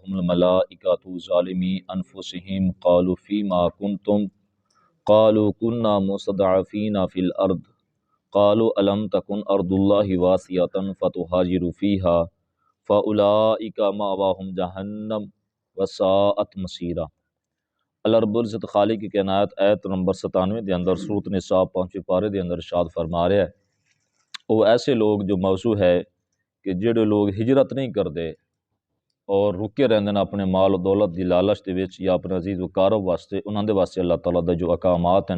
توفاهم الملائکۃ ظالمی انفسہم قالوا فیما کنتم قالوا كنا مستضعفین فی الارض قالوا الم تکن ارض اللہ واسعۃ فتہاجروا فیہا فاولئک مأواہم جہنم وساءت مصیرا۔ اللہ رب العزت خالق کی کائنات آیت نمبر 97 دے اندر سورۃ النساء 5ویں پارے دے اندر ارشاد فرما رہا ہے وہ ایسے لوگ جو موضوع ہے کہ جڑے لوگ ہجرت نہیں کرتے اور رکے رہندے ہیں اپنے مال و دولت دی لالچ دے وچ یا اپنے عزیز و کارب واسطے، انہاں دے واسطے اللہ تعالیٰ دا جو احکامات ہیں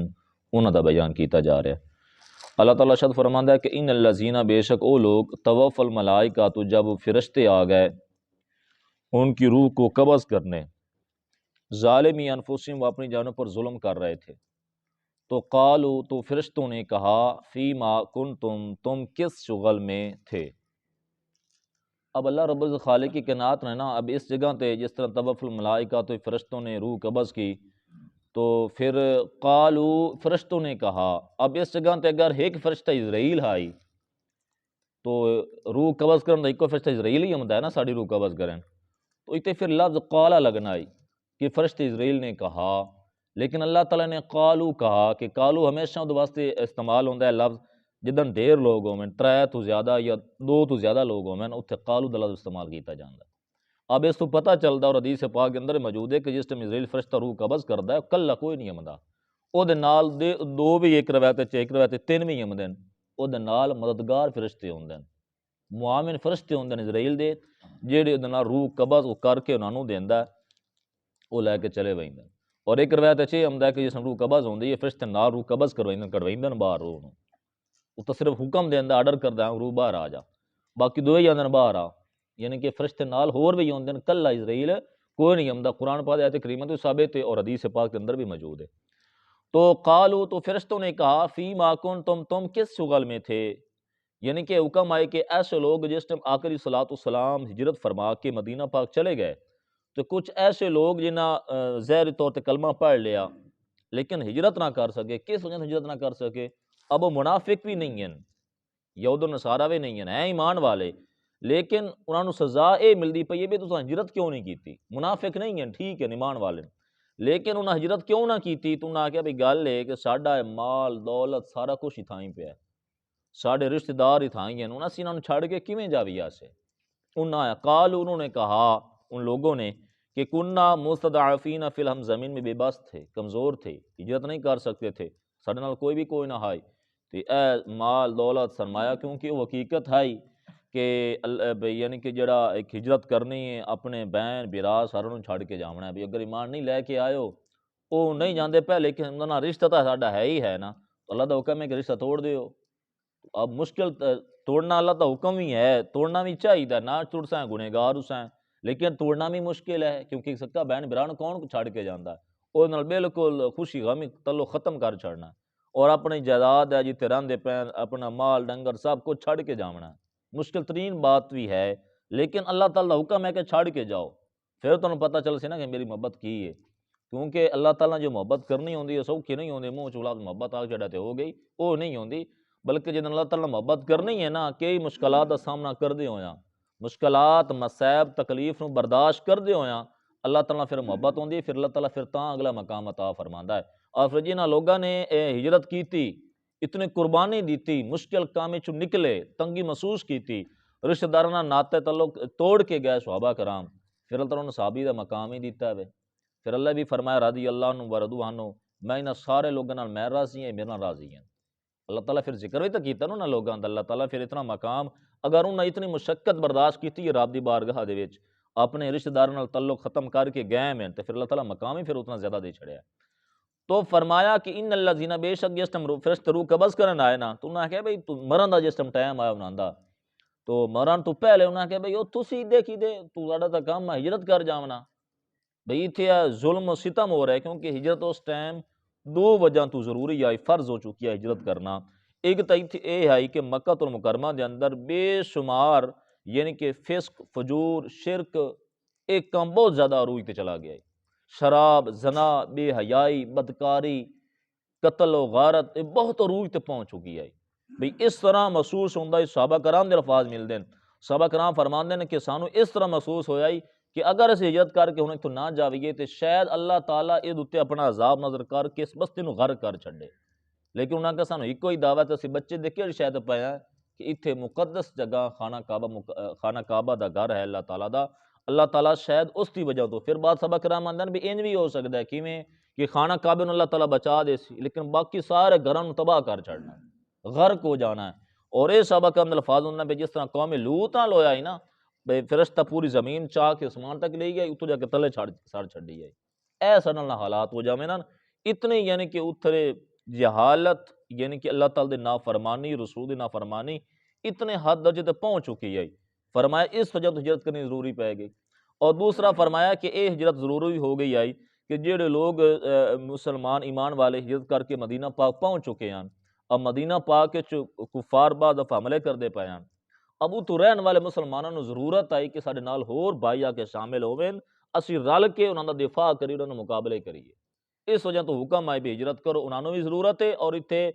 انہاں دا بیان کیتا جا رہا ہے۔ اللہ تعالیٰ شاد فرماندا ہے کہ ان الذین، بے شک او لوگ، توفى الملائکہ، تو جب فرشتے آ گئے ان کی روح کو قبض کرنے، ظالمی انفسہم، وہ اپنی جانوں پر ظلم کر رہے تھے، تو قالو، تو فرشتوں نے کہا، فیما کنتم، تم کس شغل میں تھے۔ اب اللہ رب العزت خالق کی کائنات نے نا اب اس جگہ تے جس طرح توفى الملائکہ تو فرشتوں نے روح قبض کی، تو پھر قالو، فرشتوں نے کہا، اب اس جگہ تے اگر ایک فرشتہ اسرائیل آئی تو روح قبض کرن دا ایک فرشتہ اسرائیل ہی ہمدا ہے نا ساڑی روح قبض کرن، تو اتنے پھر لفظ قالا لگنا آئی کہ فرشتہ اسرائیل نے کہا، لیکن اللہ تعالیٰ نے قالو کہا کہ قالو ہمیشہ دے واسطے استعمال ہوتا ہے لفظ جدن ڈھیر لوگ ہوئے، ترے تو زیادہ یا دو تو زیادہ لوگ ہوئے، اتنے قالو دا لفظ استعمال کیتا جاتا ہے۔ اب اس تو پتہ چلتا اور حدیث پاک کے اندر موجود ہے کہ جس ٹائم اسرائیل فرشتہ روح قبض کرتا ہے کلا کوئی نہیں ہمدا، او دے نال دو بھی ایک روایت ایک روایت تین بھی ہمدے، او دے نال مددگار فرشتے ہوندے، معاون فرشتے ہوندے اسرائیل دے جہڑے دے نال روح قبض کر کے انہاں نوں دیندا ہے وہ لے کے چلے ویندے۔ اور ایک روایت اچھی ہمدا ہے کہ جس روح قبض ہوندی ہے فرشتے نال روح قبض کڑویندے باہر روح نوں، وہ تو صرف حکم دیندا آرڈر کردا روح باہر آ جا، باقی دو ہی آندن باہر آ، یعنی کہ فرشتے نال ہور بھی ہوندے کلا اسرائیل کوئی نہیں ہمدا۔ قرآن پاک آیت کریمہ تو ثابت ہے اور حدیث پاک کے اندر بھی موجود ہے۔ تو قالو، تو فرشتوں نے کہا، فیما کنتم، تم کس شغل میں تھے، یعنی کہ حکم آئے کہ ایسے لوگ جس ٹائم آقا علیہ الصلوۃ والسلام ہجرت فرما کے مدینہ پاک چلے گئے تو کچھ ایسے لوگ جنہاں ظاہری طور تے کلمہ پڑھ لیا لیکن ہجرت نہ کر سکے، کس وجہ سے ہجرت نہ کر سکے؟ اب وہ منافق بھی نہیں ہیں، یہود و نصارہ بھی نہیں ہیں ایمان والے، لیکن انہوں نے سزا اے ملدی پئی ہے بھی تو ہجرت کیوں نہیں کیتی؟ منافق نہیں ہیں، ٹھیک ہے ایمان والے، لیکن انہوں نے ہجرت کیوں نہ کیتی؟ تو انہوں نے کہا بھی گل ہے کہ ساڈا مال دولت سارا کچھ ہی تھائیں پہ ہے، ساڈے رشتہ دار ہی تھائیں ہیں، انہوں نے چھڑ کے کیویں جاوی آسے؟ انہوں نے کہا ان لوگوں نے کہ کننا مستضعفین فی الارض، ہم زمین میں بے بس تھے، کمزور تھے، ہجرت نہیں کر سکتے تھے، ساڈے نال کوئی بھی کوئی نہ آئی، تو اے مال دولت سرمایہ، کیونکہ وہ حقیقت ہے کہ یعنی کہ جڑا ایک ہجرت کرنی ہے اپنے بہن برا ساروں چھڑ کے جانا ہے، بھی اگر ایمان نہیں لے کے آئے ہو وہ نہیں جاندے پہ، لیکن انہاں رشتہ تو ساڈا ہے ہی ہے نا، تو اللہ دا حکم ہے کہ رشتہ توڑ دیو۔ اب مشکل توڑنا اللہ دا حکم ہی ہے، توڑنا بھی چاہیے، نہ ٹوٹ سائیں گنہگار اسیں، لیکن توڑنا بھی مشکل ہے کیونکہ سکا بہن برا کون چھڑ کے جاندہ ہے، وہ نال بالکل خوشی غمی تعلق ختم کر چھڑنا ہے، اور اپنی جائیداد ہے جتنے رہندے پین اپنا مال ڈنگر سب کچھ چھڑ کے جانا ہے، مشکل ترین بات بھی ہے، لیکن اللہ تعالیٰ حکم ہے کہ چھڑ کے جاؤ، پھر تمہیں پتہ چل سی نا کہ میری محبت کی ہے، کیونکہ اللہ تعالیٰ جو محبت کرنی ہوندی ہے سوکھی نہیں ہوندی، منہ چولاد محبت آ چڑھاتے ہو گئی وہ نہیں ہوندی، بلکہ جن اللہ تعالیٰ محبت کرنی ہے نا کئی مشکلات کا سامنا کر دے ہویا، مشکلات مصائب تکلیف نو برداشت کر دے ہویا اللہ تعالیٰ پھر محبت ہوندی ہے، پھر اللہ تعالیٰ پھر تاں اگلا مقام عطا فرماندا ہے۔ اور پھر جنہاں لوگاں نے ہجرت کیتی، اتنی قربانی دیتی، مشکل کام چوں نکلے، تنگی محسوس کیتی، رشتہ داراں ناطے تعلق توڑ کے گئے صحابہ کرام، پھر اللہ تعالیٰ نے صحابی دا مقام ہی دیتا ہے، پھر اللہ بھی فرمایا رضی اللہ عنہ ورضوا عنہ، میں انہاں سارے لوگاں نال میں راضی ہیں، میرے نال راضی ہیں۔ اللہ تعالیٰ پھر ذکر بھی تو کیتا نا لوگاں دا، اللہ تعالیٰ پھر اتنا مقام اگر انہوں نے اتنی مشقت برداشت کیتی ہے رب دی بارگاہ دے وچ اپنے رشتہ داراں نال تعلق ختم کر کے گئے ہیں تو پھر اللہ تعالیٰ مقام ہی پھر اتنا زیادہ دے چھڑیا ہے۔ تو فرمایا کہ ان الذین، بے شک جس ٹائم فرشتے روح قبض کرن آئے نا تو انہوں نے کہا بھئی تو مرن دا جس ٹائم ٹائم آیا انہاں دا، تو مرن تو پہلے انہوں نے کہا بھئی او تسی دیکھی دے تو ساڈا تا کام ہے ہجرت کر جاونا، بھئی اتھے ظلم و ستم ہو رہا ہے، کیونکہ ہجرت اس ٹائم دو وجہ تو ضروری ہے، فرض ہو چکی ہے ہجرت کرنا۔ ایک تو یہ ہے کہ مکہ المکرمہ دے اندر بے شمار یعنی کہ فسق فجور شرک ایک کام بہت زیادہ عروج تے چلا گیا ہے، شراب زنا بے حیائی بدکاری قتل و غارت بہت عروج تے پہنچ چکی ہے۔ بھئی اس طرح محسوس ہوندہ ہے، صحابہ کرام دے الفاظ ملتے ہیں، صحابہ کرام فرماندے ہیں کہ سانو اس طرح محسوس ہویا ہے کہ اگر اسی ہجرت کر کے ہن تو نہ جاویے تو شاید اللہ تعالیٰ یہ اتنے اپنا عذاب نظر کر کے اس بستی نو غرق کر چھڈے، لیکن انہاں کا سانو ایکو ہی دعویٰ اسی بچے دے کیڑی شاید پایا کہ اتھے مقدس جگہ خانہ کعبہ دا گھر ہے اللہ تعالیٰ دا، اللہ تعالیٰ شاید اس کی وجہ تو پھر بعد سبق رحم آندن بھی انج بھی ہو سکتا ہے کیویں کہ خانہ کعبے نو اللہ تعالیٰ بچا دے سی لیکن باقی سارے گھراں نو تباہ کر چھڑنا ہے، غرق ہو جانا ہے۔ اور یہ سبق اندر الفاظ ہونا بھی جس طرح قوم لوط نال ہویا ہی نا، بے فرشتہ پوری زمین چاہ کے اسمان تک لے گیا اتو جا کے تلے سڑ چھڈی ہے، ایسا نہ حالات ہو جاویں نا اتنے یعنی کہ اتھرے جہالت یعنی کہ اللہ تعالیٰ دی نافرمانی رسول دی نافرمانی اتنے حد درجے تے پہنچ چکی ہے، فرمایا اس وجہ تو ہجرت کرنی ضروری پہ گئی۔ اور دوسرا فرمایا کہ یہ ہجرت ضروری ہو گئی آئی کہ جڑے لوگ مسلمان ایمان والے ہجرت کر کے مدینہ پاک پہنچ چکے ہیں، اب مدینہ پاک کفار بعد دفعہ حملے کردے پے ہیں، اب اتو رہن والے مسلمانوں نو ضرورت آئی کہ سارے نال ہور بھائی آ کے شامل ہوئیں، اسی رل کے انہاں دا دفاع کریے انہاں نو مقابلے کریے، اس وجہ تو حکم آئے بھی ہجرت کرو، انہاں نو بھی ضرورت ہے اور اتنے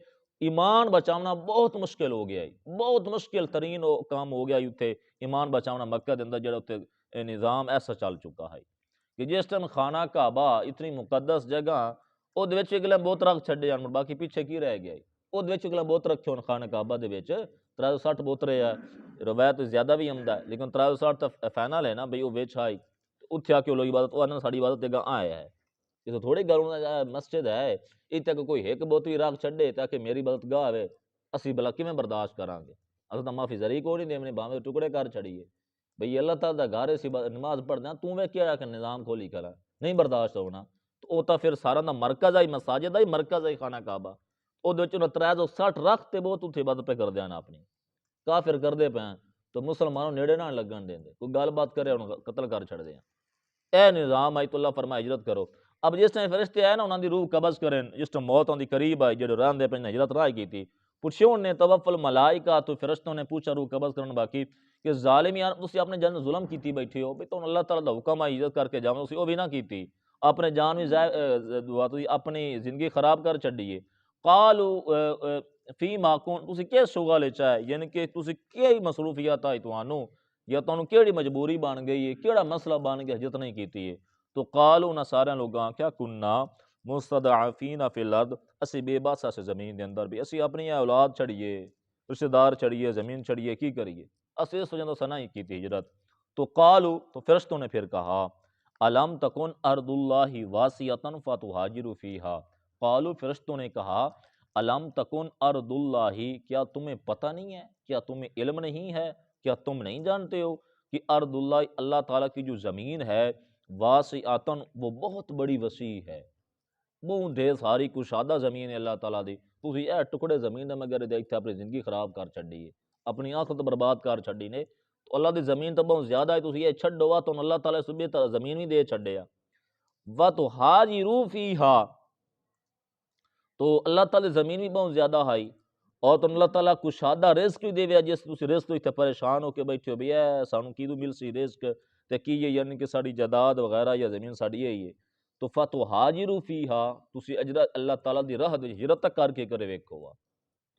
ایمان بچاؤنا بہت مشکل ہو گیا ہے، بہت مشکل ترین کام ہو گیا اتنے ایمان بچاؤنا مکہ دے اندر جڑا اتنے نظام ایسا چل چکا ہے کہ جس ٹائم خانہ کعبہ اتنی مقدس جگہ وہ اگلے بہت رکھ چھڈے جان باقی پیچھے کی رہ گیا وہ اگلے بہت رکھے ہون خانہ کعبہ دے وچ 360 بوترے ہے، روایت زیادہ بھی آمدا ہے لیکن 360 تو فائنل ہے نا بھئی وہ وچ آئی اتھے آ کے لوگ عبادت وہ ساری عبادت جگہ آیا ہے، یہ تو تھوڑی گل مسجد ہے اتنے کوئی ایک بوتری رکھ چھڈے تاکہ میری عبادت گاہ آئے اسی بلا کیویں برداشت کران گے، اصل تو معافی ذریعہ کو نہیں دیونے باویں ٹکڑے کر چھڑیے بھئی اللہ تعالیٰ دا گھر اسی نماز پڑھنا تو میں کیا کہ نظام کھولی کرا نہیں برداشت ہونا تو وہ تو پھر سارا دا مرکز آئی مساجد آئی مرکز آئی خانہ کعبہ وہ 360 رکھ تے بہت اتھے عبادت پہ کر دینا اپنی کافر کر دے پہ تو مسلمانوں نیڑے نہ لگن دیں دے کوئی گل بات کرے انہوں قتل کر چھڑ دیں، اے نظام آئی تو اللہ فرمائے ہجرت کرو۔ اب جس ٹائم فرشتے آئے نا انہوں دی روح قبض کریں جس ٹائم موت آن دی قریب آئی جڑے رہن دے پہ ہجرت راہ کی تھی پوچھو نے توفل ملائکہ تو فرشتوں نے پوچھا روح قبض کرنے باقی کہ ظالمیان تسی اپنے جان ظلم کیتی بیٹھے ہو تو اللہ تعالیٰ دا حکم آئی ہجرت کر کے جاؤں اسی وہ بھی نہ کیتی اپنے جان بھی اپنی زندگی خراب کر چھڈیے قالو فی ما کون تسی کیا شغل چاہے یعنی کہ تسی کیا مصروفیات آئی توانوں یا تانوں کیڑی مجبوری بن گئی ہے کیڑا مسئلہ بن گیا ہجرت نہیں کیتی ہے تو قالو نہ سارے لوگاں کیا کننا مستضعفین فی الارض اسی بے بس سے زمین دے اندر بھی اسی اپنی اولاد چھڑیے رشتہ دار چھڑیے زمین چھڑیے کی کریے اسی اس وجہ تو سنا ہی کی تھی ہجرت تو قالو تو فرشتوں نے پھر کہا الم تکن ارض اللہ واسعۃ فتہاجروا فیہا قالو فرشتوں نے کہا الم تکن ارض اللہ کیا تمہیں پتہ نہیں ہے کیا تمہیں علم نہیں ہے کیا تم نہیں جانتے ہو کہ ارض اللہ اللہ تعالیٰ کی جو زمین ہے واسعۃ وہ بہت بڑی وسیع ہے بہت ڈھیر ساری کشادہ زمین ہے اللہ تعالیٰ دی تسی اے ٹکڑے زمین دے مگر دیکھتے اپنی زندگی خراب کر چھڈی ہے اپنی آنکھ برباد کر چھڈی نے تو اللہ دی زمین تو بہت زیادہ ہے تسی یہ چھڈو وا تو اللہ تعالیٰ سبھی زمین بھی دے چھڈے آ وتہاجروا فیہا تو اللہ تعالیٰ زمین بھی بہت زیادہ ہے اور تو اللہ تعالیٰ کشادہ رزق بھی دے ویا جس تسی رزق تو اتنے پریشان ہو کے بیٹھے ہو بھی اے سانو کی تو مل سی رزق تے کی یہ یعنی کہ ساری جائیداد وغیرہ یا زمین ساڈی ہے یہ تو فتہاجروا فیہا تسی اللہ تعالیٰ دی راہ دی ہجرت کر کے کرے ویکھو وا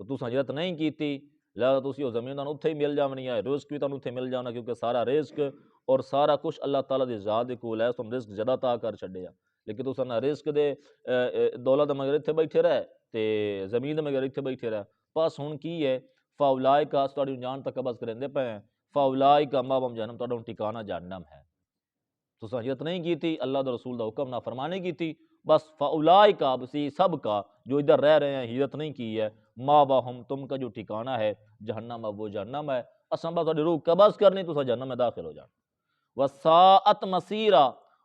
تو تساں ہجرت نہیں کیتی لہذا تسی وہ زمین تانوں اتھے ہی مل جاونی ہے رزق بھی تانوں اتھے مل جانا کیونکہ سارا رزق اور سارا کچھ اللہ تعالیٰ دی ذات دے کول ہے تم رزق زیادہ عطا کر چھڈیا لیکن تساں نہ رزق دے دولت مگر اتھے بیٹھے رہے تے زمین دے مگر اتھے بیٹھے رہے بس ہن کی ہے فاولائک تہاڈی جان تک قبض کریندے پے ہیں فاولائک ماوہم جہنم تہاڈا ٹھکانہ جہنم ہے تساں ہجرت نہیں کیتی اللہ دے رسول دا حکم نافرمانی کیتی بس فاولائک بسی سب کا جو ادھر رہ رہے ہیں ہجرت نہیں کی ہے ماوہم تم کا جو ٹھکانہ ہے جہنم وہ جہنم ہے اساں بس تہاڈی روح قبض کرنی تساں جہنم میں داخل ہو جانا وساءت مصیرا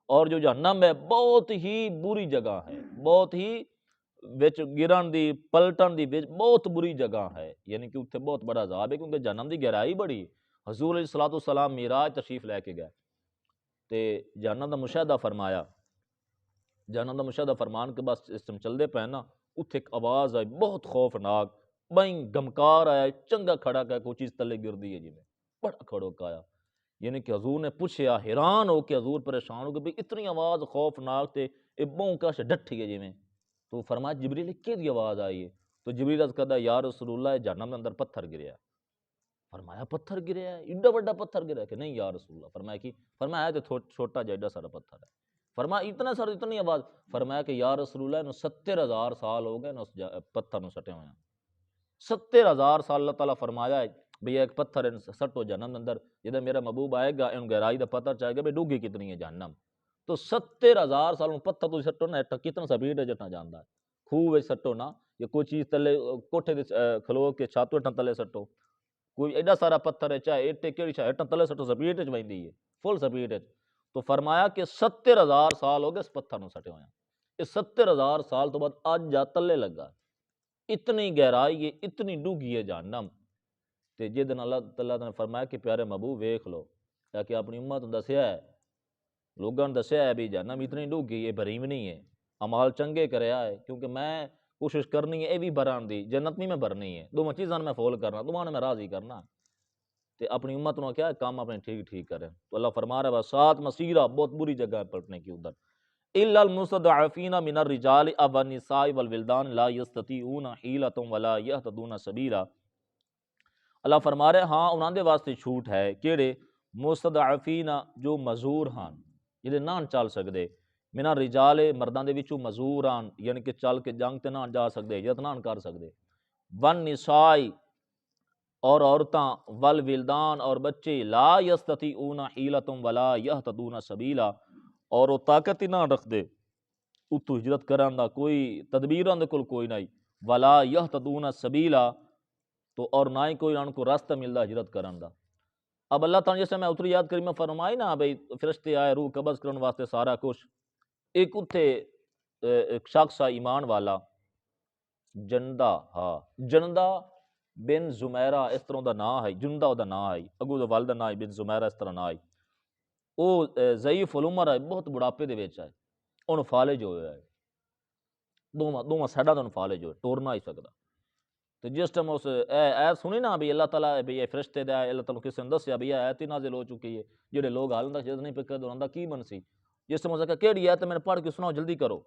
اور جو جہنم ہے بہت ہی بری جگہ ہے بہت ہی وچ گرن دی پلٹن دی بہت بری جگہ ہے یعنی کہ اتنے بہت بڑا عذاب ہے کیونکہ جہنم دی گہرائی بڑی حضور علیہ الصلوۃ والسلام معراج تشریف لے کے گئے تے جہنم دا مشاہدہ فرمایا جہنم دا مشاہدہ فرمان کے بعد اس ٹائم چلدے پے نا اتھے ایک آواز آئی بہت خوفناک بائیں گمکار آیا چنگا کھڑا کہ کوئی چیز تلے گر دی ہے جی میں بڑا کھڑو کا آیا یعنی کہ حضور نے پوچھیا حیران ہو کے حضور پریشان ہو کہ بھئی اتنی آواز خوفناک تے اے بہوں کا ڈٹھی ہے جی میں تو فرمایا جبریل کی دی آواز آئی ہے تو جبریل عرض کردا یا رسول اللہ جہنم کے اندر پتھر گریا فرمایا پتھر گریا ہے، ایڈا بڑا پتھر گرا ہے کہ نہیں یا رسول اللہ؟ فرمایا کہ فرمایا تو چھوٹا جا ایڈا سارا پتھر ہے۔ فرمایا اتنا سارا اتنی آواز؟ فرمایا کہ یا رسول اللہ انہوں 70,000 سال ہو گئے نا اس پتھر نو سٹے ہوئے ہیں، 70,000 سال اللہ تعالیٰ فرمایا ہے بھئی ایک پتھر سٹو جہنم اندر، جدہ میرا محبوب آئے گا ان گہرائی دا پتہ چاہے گا بھئی ڈوگی کتنی ہے جہنم، تو 70,000 سال پتھر تو سٹو نا کتنا سپیڈ ہے جتنا جاندا ہے، خوہ وچ سٹو نا یا کوئی چیز تلے کوٹھے دے کھلو کے چھت وٹھاں تلے سٹو، کوئی ایڈا سارا پتھر ہے چاہے اٹے کیڑی شاہ ہٹاں تلے سٹو سپیڈ وچ ویندی ہے، فل سپیڈ وچ۔ تو فرمایا کہ 70,000 سال ہو گئے اس پتھر نو سٹے ہوئے ہیں، اس 70,000 سال تو بعد اج جا تلے لگا، اتنی گہرائی ہے، اتنی ڈوگی ہے جہنم۔ تے جدن اللہ تعالیٰ نے فرمایا کہ پیارے محبوب ویکھ لو کہ اپنی امت نوں دسیا ہے، لوگاں نے دسیا ہے بھی جہنم اتنی ڈوگی ہے، بھریونی ہے، عمال چنگے کریا ہے، کیونکہ میں کوشش کرنی ہے اے بھی بھران دی، جنت بھی میں بھرنی ہے، دونوں چیزاں میں فول کرنا، دونوں نے میں راضی کرنا، تے اپنی امت نوں کیا کام اپنے ٹھیک کریں۔ تو اللہ فرما رہا ہے سات مسیرہ بہت بری جگہ ہے پلٹنے کی ادھر، الا المستضعفین من الرجال والنساء والولدان لا یستطیعون حیلۃ ولا یہتدون سبیلا۔ اللہ فرما رہے ہاں انہاں دے واسطے چھوٹ ہے کیڑے مستضعفین جو معذور ہاں جڑے نہ چل سکدے، من الرجال مرداں دے وچوں معذور ہاں یعنی کہ چل کے جنگ تے نہ جا سکدے، ہجرت نہ کر سکدے، والنساء اور عورتاں، والولدان اور بچے، لا یستطیعون حیلۃ ولا یہتدون سبیلا اور وہ طاقت ہی نہ رکھدے اتو ہجرت کرن دا، کوئی تدبیر ان دے کول کوئی نہیں، ولا یہتدون سبیلا تو اور نہ ہی کوئی ان کو راستہ ملدا ہجرت کرن دا۔ اب اللہ تعالیٰ جیسے میں اتری یاد کریمہ فرمائی نا بھئی فرشتے آئے روح قبض کرن واسطے سارا کچھ، ایک اتھے ایک شخص آ ایمان والا جندہ بن زمیرہ اس طرح دا نا ہے، جندہ دا نا ہے، اگو دا والدہ نا ہے بن زمیرہ اس طرح نا ہے، وہ ضعیف العمر ہے، بہت بڑھاپے دے وچ ہے، انہوں فالج ہویا ہے، دونوں سیڈاں تو فالج ہوئے، ٹور نہ ہی سکدا۔ تو جس ٹائم اس اے سنی نا بھی اللہ تعالیٰ بھی فرشتے دے اللہ تعالیٰ کسی نے دسیا بھی ایت ہی نازل ہو چکی ہے، جڑے لوگ حال دا شاید نہیں پکے دونوں دا کی بنسی، جس ٹائم اس نے کہا کیڑی ایت میں نے پڑھ کے سناؤ جلدی کرو،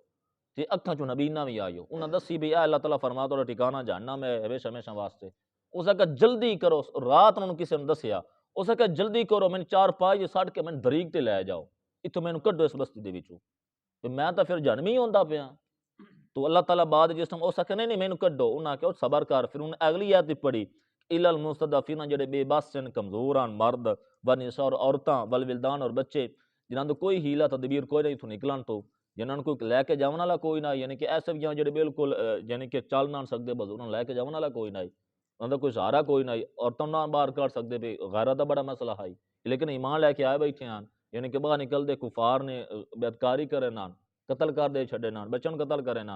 تے اکھاں چوں نبی نہ بھی آئیو، انہاں دسی بھی اللہ تعالیٰ فرما تہاڈا ٹھکانہ جہنم ہے ہمیشہ واسطے، اس نے کہا جلدی کرو، رات انہوں کسی نے دسیا، اس نے کہا جلدی کرو میں چار پائی سٹ کے میں دریگ تے لے جاؤ، اتوں میں کڈو اس بستی دے وچوں، تے میں تو پھر جہنمی ہوندا پیا۔ تو اللہ تعالیٰ بعد جس ٹائم اس نے نہیں مینوں کڈو، انہاں کہا صبر کر، پھر انہوں اگلی آیت پڑھی الا المستضعفین جڑے بے بس ہیں کمزور ہیں مرد ونساء اور عورتاں والولدان اور بچے جنہاں تو کوئی ہیلا تدبیر کوئی نہیں تو نکلن تو جنہاں کو لے کے جاون والا کوئی نہ، یعنی کہ ایسے بھی جڑے بالکل یعنی کہ چل نہ سکدے بس انہاں لے کے جاون والا کوئی نہیں، انہاں دا کوئی سہارا کوئی نہیں، عورتوں نہ باہر کر سکدے بھی غیرت دا بڑا مسئلہ ہے، لیکن ایمان لے کے آئے بیٹھے ہیں یعنی کہ باہر نکل دے کفار نے بدکاری کرے نہ قتل کر دے چھڑے نہ بچوں قتل کرے نہ،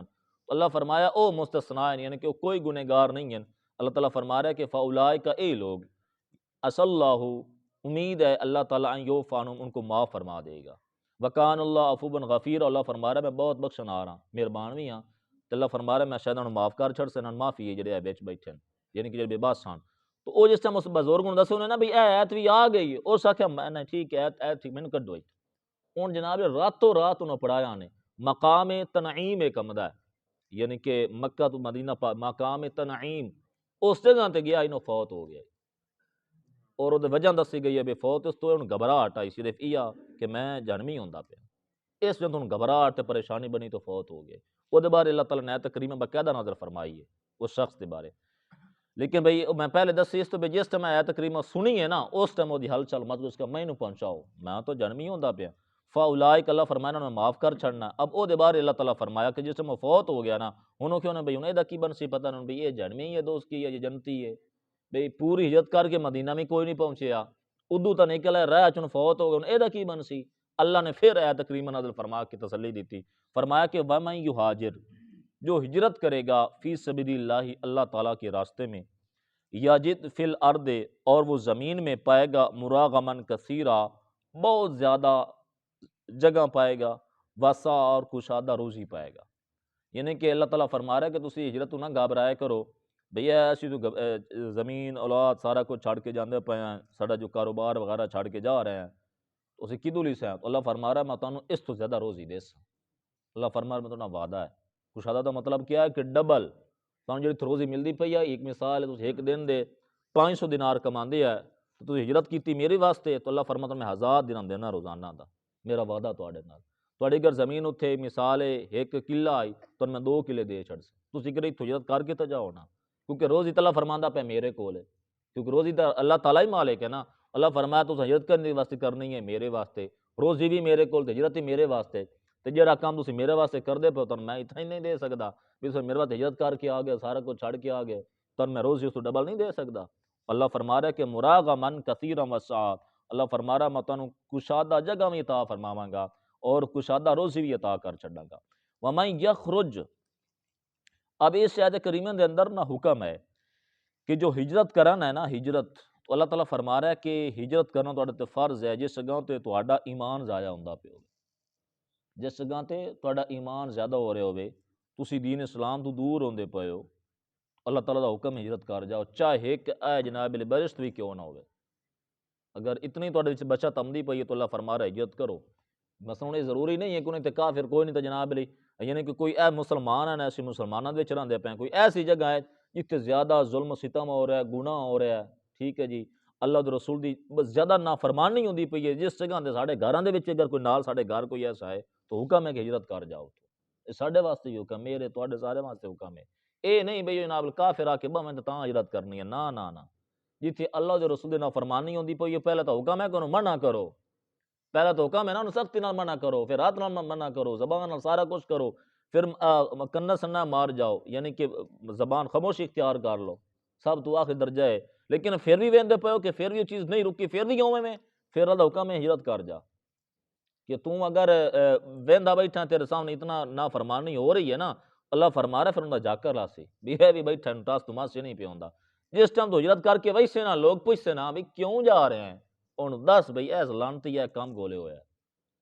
اللہ فرمایا او مستثنا ہیں یعنی کہ وہ کوئی گنہگار نہیں ہیں، اللہ تعالیٰ فرما رہا ہے کہ فاولئک اے لوگ عسى اللہ امید ہے اللہ تعالیٰ ان یعفو ان کو معاف فرما دے گا، وکان اللہ عفوا غفورا اللہ فرما رہا ہے میں بہت بخشنہار ہاں مہربان بھی ہاں، تو اللہ فرما رہا ہے میں شاید انہوں معاف کر چھڑ سے انہوں معافی ہے جڑے بچ بیٹھے ہیں یعنی کہ جڑے بے بس ہیں۔ تو وہ جس ٹائم اس بزرگ نے دسے انہیں نا بھی اے ایت بھی آ گئی، اس آخیا میں ٹھیک ہے ایت ٹھیک میں کڈو ہوں جناب راتوں رات انہوں پڑھایا نے مقام تنعیم ایک عمدہ ہے یعنی کہ مکہ تو مدینہ مقام تنعیم اس جگہ تے گیا انہوں فوت ہو گیا اور وہ وجہ دسی گئی ہے بے فوت اس تو انہوں گھبراہٹ آئی صرف یہ کہ میں جہنمی ہوندا پیا، اس جگہ انہوں گھبراہٹ تے پریشانی بنی تو فوت ہو گئے، وہ دے بارے اللہ تعالیٰ نے آیت کریمہ باقاعدہ نازل فرمائی ہے اس شخص دے بارے، لیکن بھئی میں پہلے دسی اس تو بھی جس ٹائم آیت کریمہ سنی ہے نا اس ٹائم وہ دی حل چل مت اس کا مینوں پہنچاؤ میں تو جہنمی ہوندا پیا، فاولئک اللہ فرمایا انہوں نے معاف کر چھڑنا، اب او دے بارے اللہ تعالیٰ فرمایا کہ جس ٹائم فوت ہو گیا نا انہوں کیوں نہ بھئی انہیں دا کی بنسی پتہ نہیں بھئی یہ جہنمی ہے دوست کی ہے یہ جنتی ہے، بھئی پوری ہجرت کر کے مدینہ میں کوئی نہیں پہنچیا ادو تا نکل ہے راہ چن فوت ہو گیا انہیں دا کی بنسی، اللہ نے پھر آیت تکریمہ نازل فرما کے تسلی دیتی، فرمایا کہ وَمَن یُہاجر جو ہجرت کرے گا فی سبیل اللہ اللہ تعالیٰ کے راستے میں، یجد فی الارض اور وہ زمین میں پائے گا مراغمن کثیرا بہت زیادہ جگہ پائے گا، وسع اور کشادہ روزی پائے گا، یعنی کہ اللہ تعالیٰ فرما رہا ہے کہ تسی ہجرت نہ گھبرائے کرو بھیا ایسی تو زمین اولاد سارا کچھ چھڑ کے جاندے پے ہیں، سارا جو کاروبار وغیرہ چھڑ کے جا رہے ہیں اسی کدو لی سے ہیں، تو اللہ فرما رہا ہے میں تانوں اس تو زیادہ روزی دے سا، اللہ فرما رہا ہے میں تانوں وعدہ ہے، کشادہ دا مطلب کیا ہے کہ ڈبل تانوں جڑی روزی ملدی پئی ہے، ایک مثال ہے تسی ایک دن دے 500 دینار کماندے ہے تو تسی ہجرت کیتی میرے واسطے، تو اللہ فرماتا میں 1000 درہم دینا روزانہ دا، میرا وعدہ تواڈے نال۔ تواڈی اگر زمین اتھے مثال ہے 1 کلہ آئی تو میں 2 کلے دے چھڑ سی، تسی کہ ہجرت کر کے تو جاؤ نا، کیونکہ روزی تو اللہ فرماندا پہ میرے کول ہے، کیونکہ روزی تو اللہ تعالیٰ ہی مالک ہے نا۔ اللہ فرمایا تو ہجرت کرنے واسطے کرنی ہے میرے واسطے، روزی بھی میرے کول، ہجرت ہی میرے واسطے، تے جہڑا کام تسی میرے واسطے کردے پے تو میں اتنا ہی نہیں دے سکدا، بھی تسی میرے واسطے ہجرت کر کے آ گئے سارا کچھ چھڑ کے آ گئے تو میں روزی اس تو ڈبل نہیں دے سکدا۔ اللہ فرما رہا ہے کہ مراغمن کثیرا وسعا، اللہ فرما رہا ہے میں تانوں کشادہ جگہ بھی عطا فرماواں گا اور کشادہ روزی بھی عطا کر چھڈاں گا۔ ومن یخرج، اب اس آیت کریمہ دے اندر نا حکم ہے کہ جو ہجرت کرنا ہے نا، ہجرت تو اللہ تعالیٰ فرما رہا ہے کہ ہجرت کرنا تواڈے تے فرض ہے جس جگہ تے تہاڈا ایمان ضائع ہوندا پیا ہوے، جس جگہ تے تہاڈا ایمان زیادہ ہو رہے ہوے، تسی دین اسلام تو دور ہوندے پئے ہو، اللہ تعالیٰ دا حکم ہجرت کر جاؤ، چاہے کہ اے جناب برشت بھی کیوں نہ ہوئے، اگر اتنی تواڈے وچ بچت آمدی پئی ہے تو اللہ فرما رہا ہے ہجرت کرو۔ مثلاً یہ ضروری نہیں ہے کہ انہیں تے کافر کوئی نہیں تے جناب علی، یعنی کہ کوئی اے مسلمان ہے نا، اسی مسلمانوں دے وچ رہندے پئے، کوئی ایسی جگہ ہے جتھے زیادہ ظلم و ستم ہو رہا ہے، گناہ ہو رہا ہے، ٹھیک ہے جی، اللہ دے رسول دی بس زیادہ نافرمانی ہوندی پئی ہے، جس جگہ تے ساڈے گھراں دے وچ اگر کوئی نال ساڈے گھر کوئی ایسا ہے تو حکم ہے کہ ہجرت کر جاؤ، یہ ساڈے واسطے ہی حکم، میرے تواڈے سارے واسطے حکم ہے، اے نہیں بھئی جناب کافر آ کے بہویں تے تاں ہجرت کرنی ہے، نا نا نا، جتھے اللہ دے رسول دی نافرمانی ہوندی پئی ہے پہلے تو حکم ہے کہ انہوں منع کرو، پہلا تو حکم ہے نا انہوں سختی نال منع کرو، پھر ہاتھ نال منع کرو، زبان نال سارا کچھ کرو، پھر کنہ سنہ مار جاؤ، یعنی کہ زبان خاموشی اختیار کر لو، سب تو آخری درجہ ہے، لیکن پھر بھی ویندے پئے ہو کہ پھر بھی یہ چیز نہیں رکی، پھر بھی اوویں میں، پھر اللہ حکم ہے ہجرت کر جا، کہ تم اگر ویندا بیٹھا تیرے سامنے اتنا نافرمانی ہو رہی ہے نا، اللہ فرما رہا ہے پھر انہاں جا کر لاسی بھی ہے بھی بیٹھا ٹاس تماس سے نہیں پہ ہوندا، جس ٹائم تو ہجرت کر کے ویسے نا لوگ پوچھتے نا بھی کیوں جا رہے ہیں، انہوں دس بھئی ایس لانتی ہے کام گولے ہویا ہے،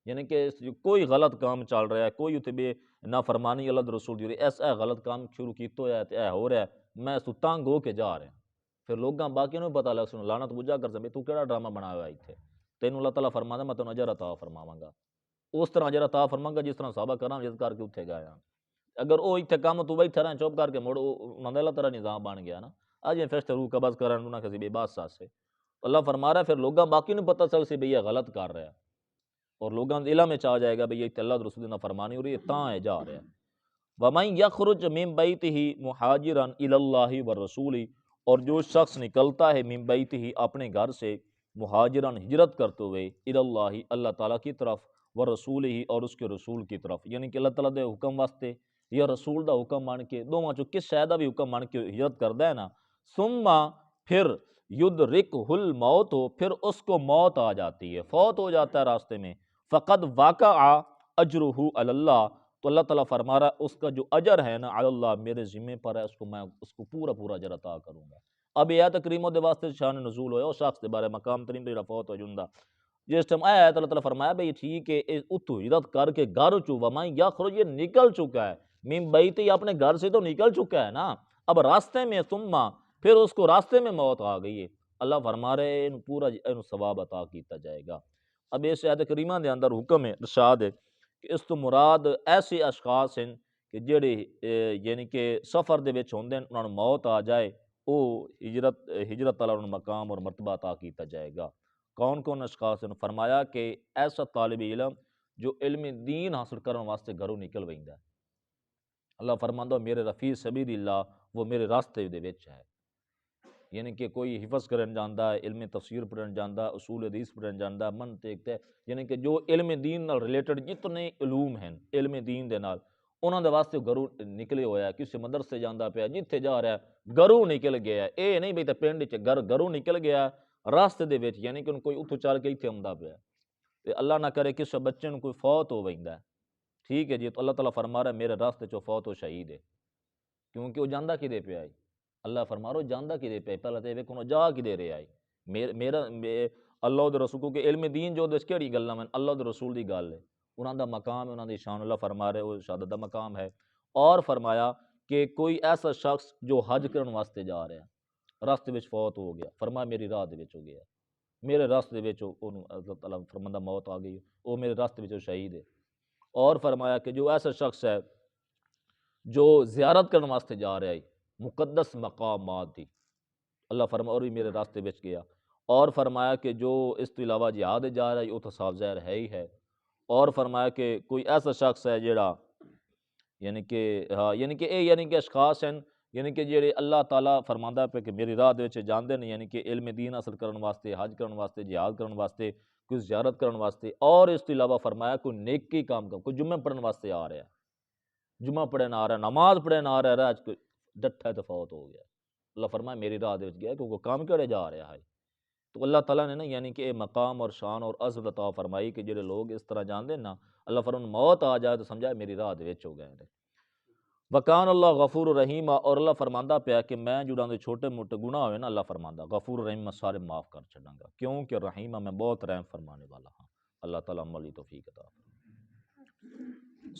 یعنی کہ کوئی غلط کام چل رہا ہے، کوئی اتنے بے نافرمانی اللہ دے رسول دی ہو رہی ہے، ایسا غلط کام شروع کیتا ہوا ہے تے اے ہو رہا ہے، میں اس تو تنگ ہو کے جا رہا ہوں، پھر لوگاں باقی نوں پتہ لگ سن لعنت بجا کر سمے تو کیڑا ڈرامہ بنایا ہوا ہے ایتھے، تینوں اللہ تعالیٰ فرماندا میں تینوں اجر عطا فرماواں گا، اس طرح اجر عطا فرماں گا جس طرح صحابہ کرام عزت کر کے اتھے گئے ہیں، اگر وہ اتنے کام تو بیٹھا رہے چپ کر کے مڑ انہاں دا اللہ تعالیٰ نظام بن گیا نا، اج یہ فرشتے روح قبض کرن انہاں کسی بے باس سے، اللہ فرما رہا ہے پھر لوگاں باقی نوں پتہ چل سی بھئی یہ غلط کر رہا ہے، اور لوگاں دے علم میں آ جائے گا بھئی یہ اللہ دے رسول دی نافرمانی ہو رہی ہے تاں ہے جا رہا ہے۔ وَمَن يَخْرُجْ مِن بَيْتِهِ مُهَاجِرًا إِلَى اللَّهِ وَالرَّسُولِ، اور جو شخص نکلتا ہے من بیتہ اپنے گھر سے، مہاجرن ہجرت کرتے ہوئے، إِلَى اللَّهِ اللہ تعالیٰ کی طرف، وَالرَّسُولِهِ اور اس کے رسول کی طرف، یعنی کہ اللہ تعالیٰ دے حکم واسطے یا رسول دا حکم مان کے دوواں چوں کس شے دا بھی حکم مان کے ہجرت کردا ہے نا، ثم پھر یدرکہ الموت، پھر اس کو موت آ جاتی ہے، فوت ہو جاتا ہے راستے میں، فقد وقع اجرہ علی اللہ، تو اللہ تعالیٰ فرما رہا ہے اس کا جو اجر ہے نا علی اللہ میرے ذمے پر ہے، اس کو میں اس کو پورا پورا اجر عطا کروں گا۔ اب یہ آیت کریمہ دے واسطے شان نزول ہویا اس شخص دے بارے مقام ترین جڑا فوت ہو جوندا، جس ٹائم آیا ہے تو اللہ تعالیٰ فرمایا بھئی ٹھیک ہے اتو ہجرت کر کے گھر چوں ومن یخرج، یہ نکل چکا ہے من بیتی، اپنے گھر سے تو نکل چکا ہے نا، اب راستے میں ثم پھر اس کو راستے میں موت آ گئی ہے، اللہ فرما رہے ہیں پورا ثواب عطا کیتا جائے گا۔ اب اس آیت کریمہ دے اندر حکم ہے ارشاد ہے کہ اس تو مراد ایسے اشخاص ہیں کہ جڑے یعنی کہ سفر دے وچ ہوندے ہیں انہاں نوں موت آ جائے، او ہجرت والا انہاں نوں مقام اور مرتبہ عطا کیتا جائے گا۔ کون کون اشخاص ہیں؟ فرمایا کہ ایسا طالب علم جو علم دین حاصل کرنے واسطے گھروں نکل ویندا ہے، اللہ فرماندا میرے رفیع سبیل اللہ وہ میرے راستے دے وچ ہے، یعنی کہ کوئی حفظ کرن جاندا ہے، علم تفسیر پڑھن جاندا ہے، اصول حدیث پڑھن جاندا ہے، منطق تے یعنی کہ جو علم دین نال ریلیٹڈ جتنے علوم ہیں علم دین دے نال انہاں دے واسطے گھروں نکلے ہویا ہے، کسی مدرسے جاندا پیا جتھے جا رہا ہے گھروں نکل گیا ہے، اے نہیں بھئی تے پنڈ وچ گھروں نکل گیا راستے دے وچ، یعنی کہ کوئی اتھوں چل کے ایتھے آوندا پیا تے اللہ نہ کرے کسی بچے نوں کوئی فوت ہو ویندا ہے، ٹھیک ہے جی، تو اللہ تعالیٰ فرما رہا ہے میرے راستے چوں فوت ہو شہید ہے، کیونکہ وہ جاندا کدے پیا ہے، اللہ فرما رہا جاندا کدے پیا، پہلے تے ویکھو جا کدے رہیا ہے، میرا اللہ دے رسول کو علم دین جو دس کیڑی گلاں میں اللہ دے رسول دی گل ہے، انہاں دا مقام ہے، انہاں دی شان، اللہ فرما رہے وہ شہادت دا مقام ہے، اور فرمایا کہ کوئی ایسا شخص جو حج کرن واسطے جا رہا ہے راستے وچ فوت ہو گیا، فرمایا میری راہ دے وچ ہو گیا، میرے راستے وچ اونوں اللہ تعالیٰ فرماندا موت آ گئی، وہ میرے راستے وچ شہید ہے، اور فرمایا کہ جو ایسا شخص ہے جو زیارت کرنے واسطے جا رہا ہے مقدس مقامات دی، اللہ فرمایا اور بھی میرے راستے بچ گیا، اور فرمایا کہ جو اس تو علاوہ جہاد جا رہا ہے وہ تو صاف ظاہر ہے ہی ہے، اور فرمایا کہ کوئی ایسا شخص ہے جیڑا یعنی کہ اشخاص ہیں یعنی کہ جڑے اللہ تعالیٰ فرماندا پہ کہ میری راہ دے وچ جاندے نے، یعنی کہ علم دین حاصل کرن واسطے، حج کرن واسطے، جہاد کرن واسطے، کوئی زیارت کرن واسطے، اور اس کے علاوہ فرمایا کوئی نیکی کام کا، کوئی جمعہ پڑھن واسطے آ رہا ہے، جمعہ پڑھن آ رہا ہے، نماز پڑھن آ رہا ہے، راہ کوئی ڈٹھا ہے تو فوت ہو گیا، اللہ فرمایا میری راہ دے وچ گیا کہ وہ کام کیڑے جا رہا ہے۔ تو اللہ تعالیٰ نے نا یعنی کہ مقام اور شان اور عزت عطا فرمائی کہ جڑے لوگ اس طرح جاندے نا، اللہ فرمایا موت آ جائے تو سمجھا میری راہ دے وچ ہو گئے نے۔ وکان اللہ غفور الرحیم، اور اللہ فرماندا پیا کہ میں جڑاں دے چھوٹے موٹے گناہ ہوئے نا، اللہ فرماندا غفور الرحیم میں سارے معاف کر چھڈاں گا، کیونکہ رحیم میں بہت رحم فرمانے والا ہاں۔ اللہ تعالیٰ عملی توفیق عطا فرمائے۔